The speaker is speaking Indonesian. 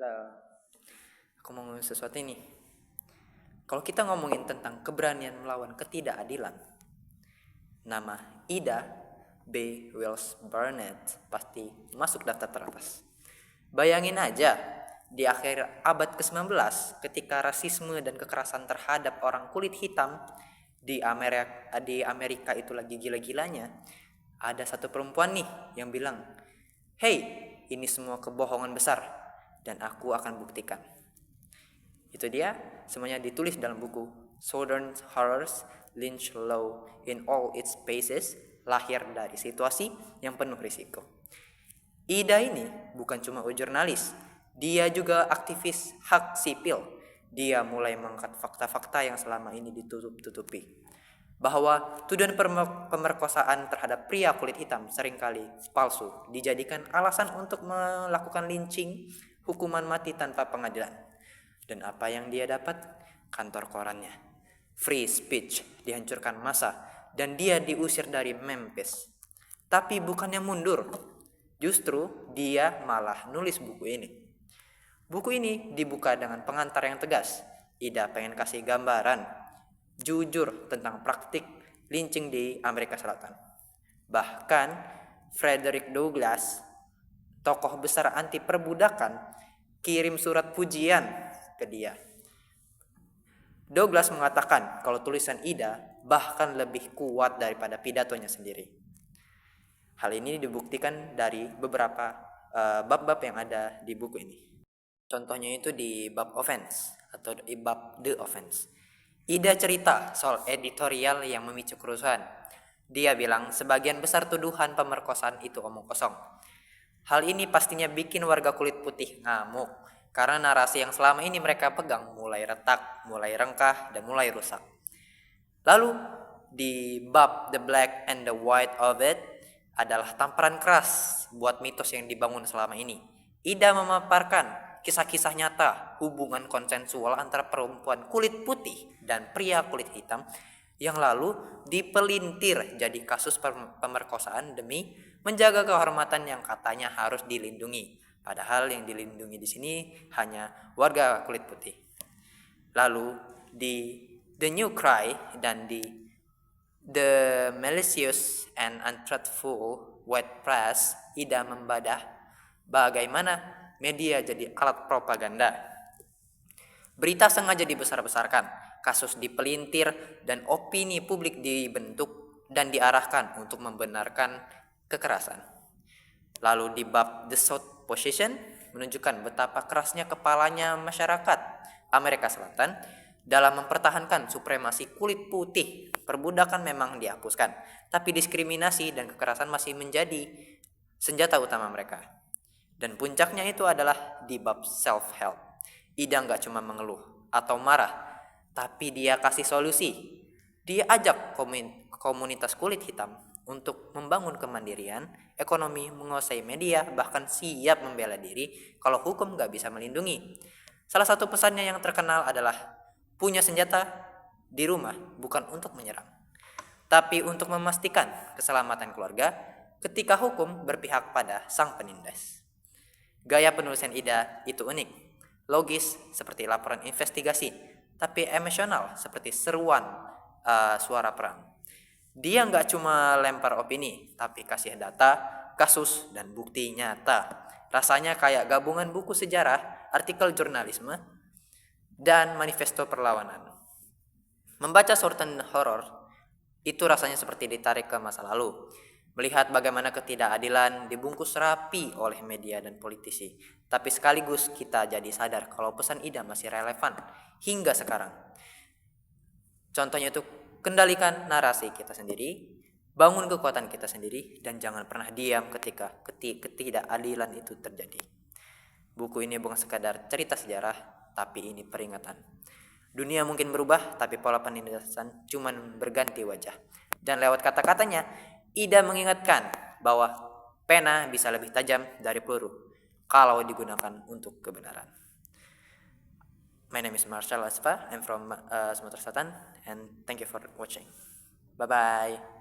Lah, aku mau ngomongin sesuatu ini. Kalau kita ngomongin tentang keberanian melawan ketidakadilan, nama Ida B. Wells Barnett pasti masuk daftar teratas. Bayangin aja, di akhir abad ke-19 ketika rasisme dan kekerasan terhadap orang kulit hitam di Amerika itu lagi gila-gilanya, ada satu perempuan nih yang bilang, "Hey, ini semua kebohongan besar dan aku akan buktikan." Itu dia, semuanya ditulis dalam buku Southern Horrors, Lynch Law in All Its Phases, lahir dari situasi yang penuh risiko. Ida ini bukan cuma jurnalis, dia juga aktivis hak sipil. Dia mulai mengangkat fakta-fakta yang selama ini ditutup-tutupi. Bahwa tuduhan pemerkosaan terhadap pria kulit hitam seringkali palsu, dijadikan alasan untuk melakukan lynching, hukuman mati tanpa pengadilan. Dan apa yang dia dapat? Kantor korannya. Free speech dihancurkan massa dan dia diusir dari Memphis. Tapi bukannya mundur, justru dia malah nulis buku ini. Buku ini dibuka dengan pengantar yang tegas. Ida pengen kasih gambaran jujur tentang praktik lynching di Amerika Selatan. Bahkan Frederick Douglass, tokoh besar anti perbudakan, kirim surat pujian ke dia. Douglass mengatakan kalau tulisan Ida bahkan lebih kuat daripada pidatonya sendiri. Hal ini dibuktikan dari beberapa bab-bab yang ada di buku ini. Contohnya itu di bab offense atau di bab the offense. Ida cerita soal editorial yang memicu kerusuhan. Dia bilang sebagian besar tuduhan pemerkosaan itu omong kosong. Hal ini pastinya bikin warga kulit putih ngamuk karena narasi yang selama ini mereka pegang mulai retak, mulai rengkah, dan mulai rusak. Lalu di bab The Black and the White of It adalah tamparan keras buat mitos yang dibangun selama ini. Ida memaparkan kisah-kisah nyata hubungan konsensual antara perempuan kulit putih dan pria kulit hitam yang lalu dipelintir jadi kasus pemerkosaan demi menjaga kehormatan yang katanya harus dilindungi. Padahal yang dilindungi di sini hanya warga kulit putih. Lalu di The New Cry dan di The Malicious and Untruthful White Press, Ida membadah bagaimana media jadi alat propaganda. Berita sengaja dibesar-besarkan, kasus dipelintir, dan opini publik dibentuk dan diarahkan untuk membenarkan kekerasan. Lalu di bab The South Position menunjukkan betapa kerasnya kepalanya masyarakat Amerika Selatan dalam mempertahankan supremasi kulit putih. Perbudakan memang dihapuskan, tapi diskriminasi dan kekerasan masih menjadi senjata utama mereka. Dan puncaknya itu adalah di bab self-help. Ida nggak cuma mengeluh atau marah, tapi dia kasih solusi. Dia ajak komunitas kulit hitam untuk membangun kemandirian, ekonomi, menguasai media, bahkan siap membela diri kalau hukum nggak bisa melindungi. Salah satu pesannya yang terkenal adalah punya senjata di rumah bukan untuk menyerang, tapi untuk memastikan keselamatan keluarga ketika hukum berpihak pada sang penindas. Gaya penulisan Ida itu unik, logis seperti laporan investigasi, tapi emosional seperti seruan suara perang. Dia nggak cuma lempar opini, tapi kasih data, kasus, dan bukti nyata. Rasanya kayak gabungan buku sejarah, artikel jurnalisme, dan manifesto perlawanan. Membaca Southern Horror itu rasanya seperti ditarik ke masa lalu. Melihat bagaimana ketidakadilan dibungkus rapi oleh media dan politisi. Tapi sekaligus kita jadi sadar kalau pesan Ida masih relevan hingga sekarang. Contohnya itu kendalikan narasi kita sendiri, bangun kekuatan kita sendiri, dan jangan pernah diam ketika ketidakadilan itu terjadi. Buku ini bukan sekadar cerita sejarah, tapi ini peringatan. Dunia mungkin berubah, tapi pola penindasan cuma berganti wajah. Dan lewat kata-katanya, Ida mengingatkan bahwa pena bisa lebih tajam dari peluru kalau digunakan untuk kebenaran. My name is Marshall Aspa. I'm from Sumatera Selatan, and thank you for watching. Bye-bye.